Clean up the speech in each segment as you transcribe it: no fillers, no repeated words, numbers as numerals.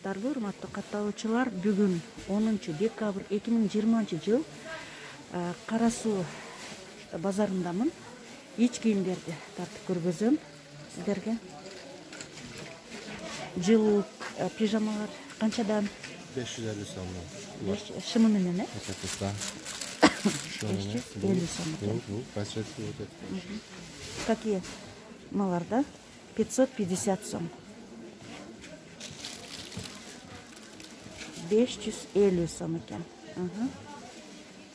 урматтуу катталуучулар, бүгүн 10 декабрь 2020 жыл Кара Суу базарындамын. Ич кийимдерди тартып көргөзөм сиздерге. Жылуу пижамалар канчадан? 550 сомдон. Шымы менен, э? 550 сом. Какие? Маларда 550 сом. 550 сом экен.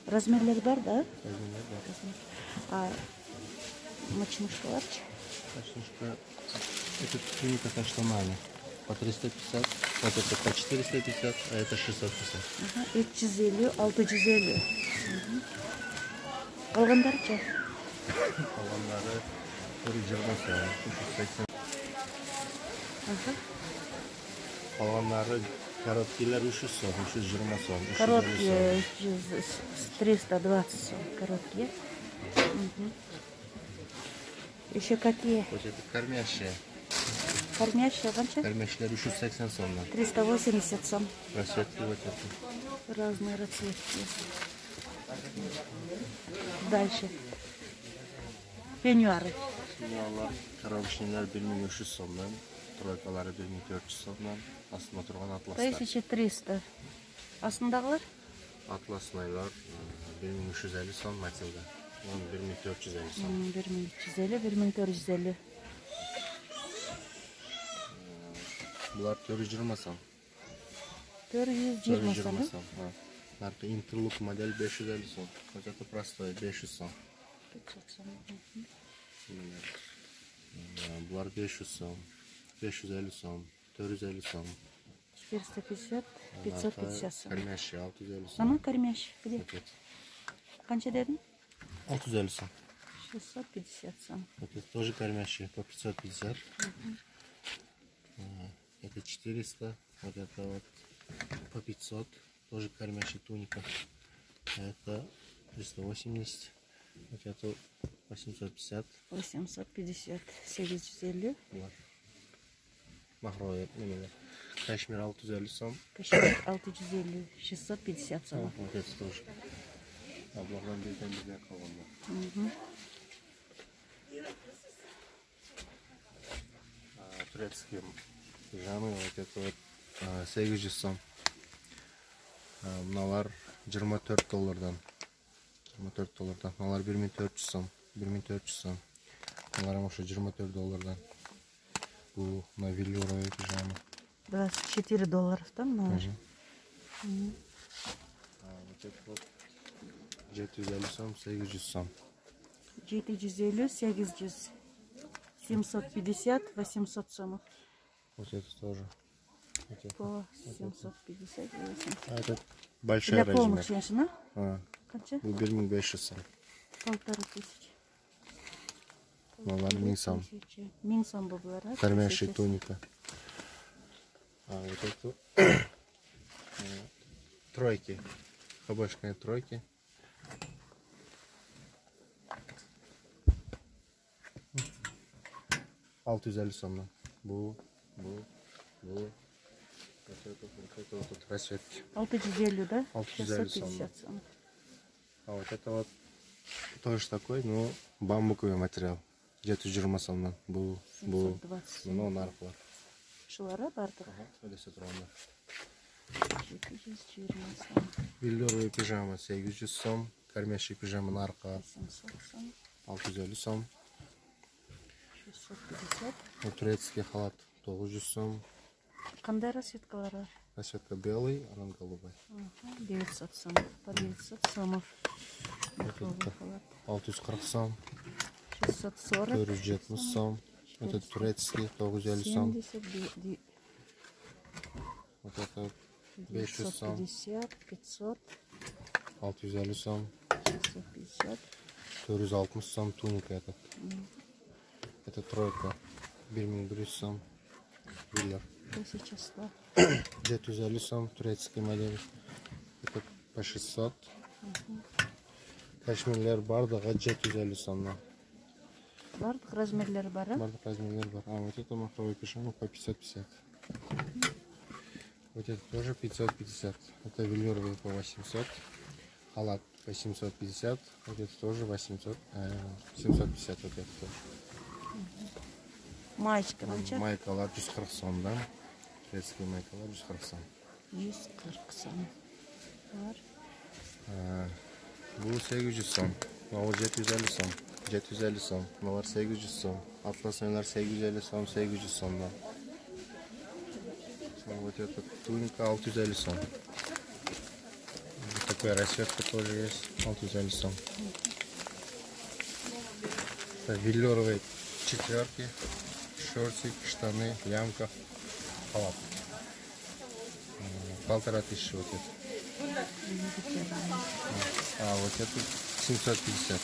Размерлер бар, да? Размерлер бар. А мочмушкаларчы? Мочмушка, это туника каштанами. По 350, вот это по 450, а это 650. 350, 650. Калгандарчы? Калгандары 420 сом, 380. Калгандары короткилер 300 сом, 320 сом. Короткие 320 сом, короткие. Еще какие? Вот это кормящие. Кормящие канча? Кормящие 380 сом. 380 сом. Расцветки вот это. Разные расцветки. Дальше. Пеньюары. Пеньюарлар, коробочныйлар 1300 сомдан, тройкалары 1400 сомдан, астында турган атластар. 1300. Астындагылар? Атласныйлар 1350 сом Матилда. 1450 сом. 1350, 1450. Булар 420 сом. 420 сом. Наркы интерлук модель 550 сом. Вот это простой 500 сом. 500 сом. Булар 500 сом. 550 сом. 450 сом. 450, 550 сом. Кормящий 650 сом. Сама кормящий. Где? Канча дедин? 650 сом. 650 сом. Это тоже кормящий по 550. Это 400. Вот это вот по 500. Тоже кормящий туника. Это 380. Вот это 850. 850. 750. Вот. Махровый именно. Кашмир 650 сом. Кашмир 650. 650 сом. Вот это тоже. Облақан берген бізге қалғанда. Турецкие пижамы, вот это вот 800 сом. Мыналар 24 доллардан. 24 доллардан. Мыналар 1400 сом. 1400 сом. Мыналар ошо 24 доллардан. Бұл на велюровые пижамы. 24 доллардан мыналар. Вот это вот 750 сом, 800 сом. 750, 800. 750, 800 сомов. Вот это тоже. По 750, 800. А это большой Для размер. полных женщин, а? Bu 1500 сом. 1500. Мыналар 1000 сом. 1000 сом булар, а? Кормящая туника. А вот это тройки. Хабашные тройки. Alt 150 сомдан. Bu. Вот это вот расцветки. 650, да? 650 650 сом. А вот это вот тоже такой, но бамбуковый материал. 720 сомдан. Bu. 720 сом. Мынау нарқылар. Шулары бардыр. Сөйлесе тұрғанда. 720 сом. Велюровый пижама 800 сом. Кормящий пижама нарқа 800 сом. 650 сом. 650. Турецкий халат 900 сом. Қандай расцветкалар бар? Расцветка белый, а голубой. 900 сом. По 900 сомов. 640 сом. 640. 470 сом. Это турецкий 950 сом. 70. Вот это 500 сом. 550, 500. 650 сом. 650. 460 сом туника этот. Это тройка. 1100 сом. Виллер. 1100. 750 сом. Турецкий модель. Это по 600. Кашмирлер бардығы 750 сомнан. Бардық размерлері бар, а? Бардық размерлер бар. А вот это махровый пижама по 550. Вот это тоже 550. Это велюровый по 800. Халат по 750. Вот это тоже 800. 750 вот это тоже. Маечка қанша? Майкалар 140 сом, да? Шведский майкалар 140 сом. 140 сом. Бар. Bu 800 сом. Мынау 750 сом. 750 сом. Мыналар 800 сом. Атласыйлар 850 сом, 800 сомдан. Вот эта туника 650 сом. Вот такая расцветка тоже есть. 650 сом. Это велюровые четверки. Шортик, штаны, лямка, халат. 1500 вот это. А вот это 750.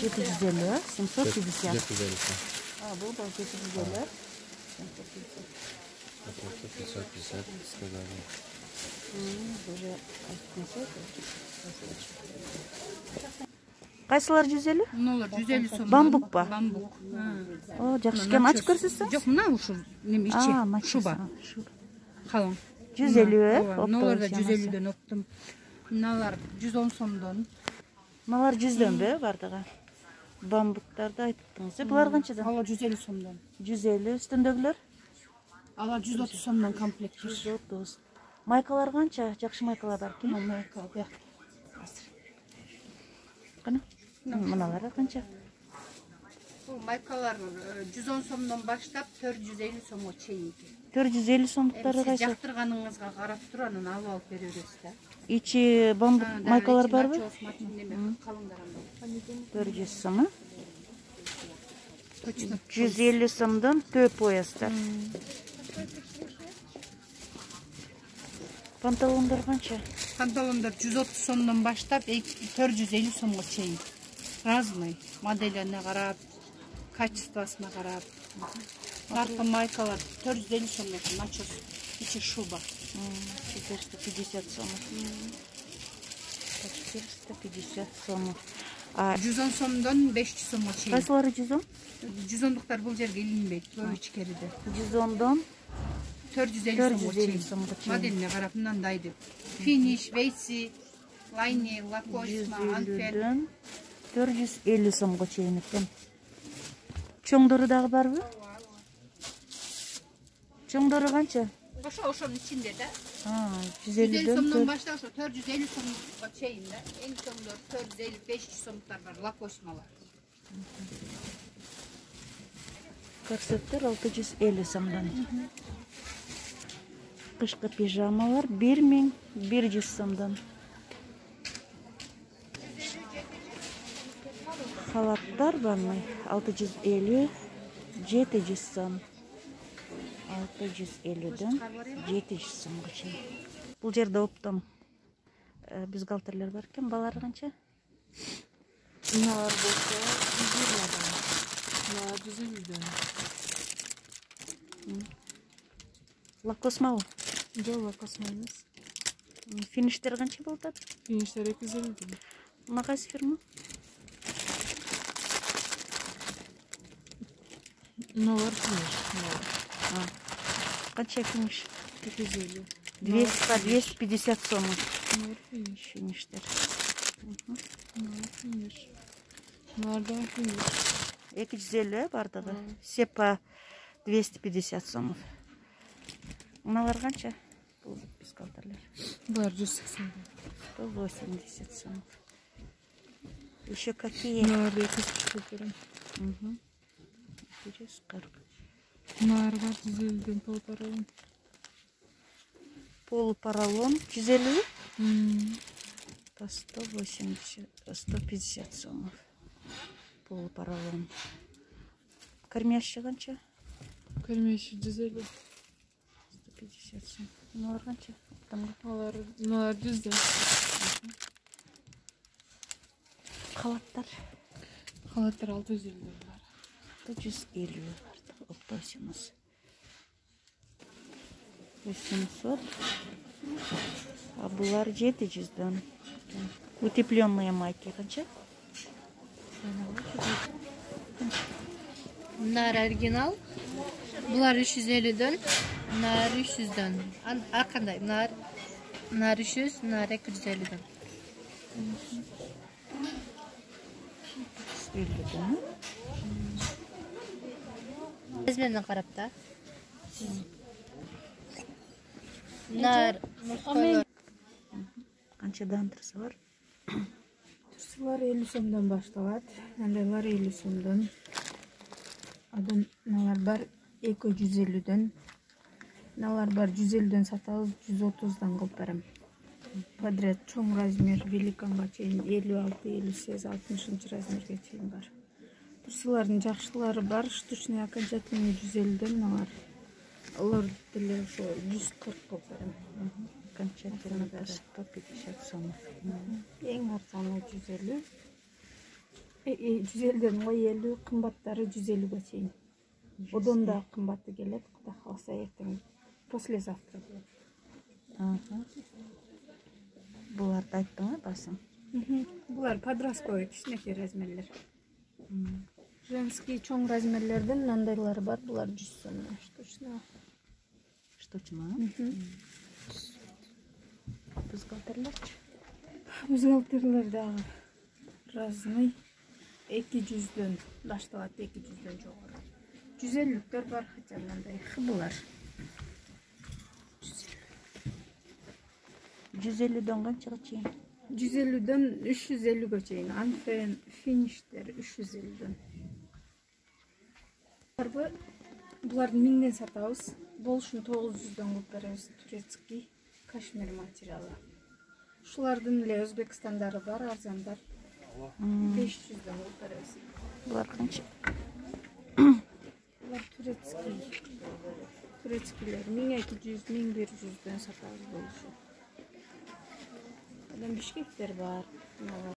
750, 750. 750. А, бұл да 750. 750. Вот это 550 сказали. Уже Қайсылар 150? Мыналар 150 сом. Бамбук па? Бамбук. О, жақсы екен, ашып көрсетсең? Жоқ, мына ушу неме içi. Шуба. Қалың. 150, Мыналар да 150-ден оптым. Мыналар 110 сомдон. Мыналар 100-ден бе бардығы? Бамбуктарды айттыңыз. Бұлар қаншадан? Ала 150 сомдон. 150, үстіндегілер? Ала 130 сомдон комплект. 130. Майкалар қанша? Жақшы майкалар бар кен? Майка, бе. Қана? Мыналар қанша? Бұл майкалар 110 сомдон баштап 450 сомға чейін. 450 сомдықтары Сіз қайсы? жақтырғаныңызға қарап тұр, анан алып бере бересіз да. Ичи бамбук майкалар бар бі? Қалыңдар анда. 400 сомы? Точно. 150 сомдан төп поястар. Панталондар қанша? Панталондар 130 сомдон баштап 450 сомға чейін. Разный. Моделіне қарап, качествосына қарап. Нарқы майкалар 450 сомға начос. Içi шуба. 450 сомов. 450 сомов. 110 сомдон 500 сомға чейін. Қайсылары 110? 110-дықтар бұл жерге ілінбейді. Бұл ішкеріде. 110-дан 450 сомға чейін. Моделіне қарап мынандайды. Финиш, Вейси, Лайни, Лакосма, Анфер. 450 сомға чейін екен. Чоңдары дағы бар бі? Чоңдары қанша? Ошонун içinde de. 150 сомдон баштап ошо 450 сомга чейин да. Эң чоңдор 450-500 сомдуктар бар, лакосмалар. Корсеттер 650 сомдан. Кышкы пижамалар 1100 сомдан. Халаттар бармай 650, 700 сом. 650-ден 700 сомға чейін. Бұл жерде оптом бюстгальтерлер бар екен, балары қанша? Мыналар болса 120-дан. Мыналар 150-ден. Лакосма ол? Жоқ, лакосма емес. Фиништер қанша болды? Фиништер 250-ден. Мына қайсы фирма? Мыналар финиш. Қанша финиш? 250. 250 сом. Мыналар финиш. Фиништер. Мыналар финиш. Мыналар да финиш. 250 бардығы. Сепа 250 сомов. Мыналар қанша? Бұл бюстгальтерлер. Бұлар 180. 180 сомов. Еще какие? Мыналар 240 берем. 240. Мыналар бар 150-ден полупаралон. Полупаралон 150? По 150 сомов. Полупаралон. Кормящий қанша? Кормящий 150. 150 сом. Мыналар қанша? Мыналар 100-ден. Халаттар? Халаттар 650-ден бар. 150 барды. Оптосимыз. 800. А бұлар 700-ден. Утепленные майки қанша? Bunlar orijinal. Bunlar 350'den. Nar 300'den. Arkandayım. Nar 300, nar 250'den. 50'den. Ezmenden qarab da. Nar Moskova. Qanchadan tursa bor? Tursalar 50 so'mdan boshlanadi. Nandalar 50 so'mdan. Adan nalar bar 250'den. Nalar bar 150'den satабыз, 130'dan qilib beraman. Подряд cho'ng razmer великанга чейин 56, 58, 60 razmerga чейин бар. Tursalarning yaxshilari бар, штучный окончательный 150'den nalar. Ular dili shu 140 qilib beraman. Окончательно по 50 сомов. Eng arzoni 150. 150'den qo'y 50, qimmatlari 150ga чейин. Odan da qimmatı keladi, Xudo xolasa ertaga. Послезавтра bo'ladi. Aha. Bularni aytdingmi basım? Bular подростковый кичинекей razmerler. Женский cho'ng razmerlerden nandaylari бар, bular 100 so'mdan штучный. Штучно. Бюстгальтерlerchi? Бюстгальтерлerdagi разный 200'den başlanadi, 200'den жоғары. 150'ler бар, хотя мындай хыбылар. 150'den qanchaga чейин? 150'den 350'ga чейин. Anfen finishler 350'den. Bularni 1000'den satабыз. Болушун 900'den qilib beramiz. Турецкий кашмир материалы. Шулардын эле Өзбекстандары бар, арзандар. 500'den qilib beramiz. Bular qancha? Bular Turetskiler 1200, 1100'den satабыз болушу. Adam Bişkekler var.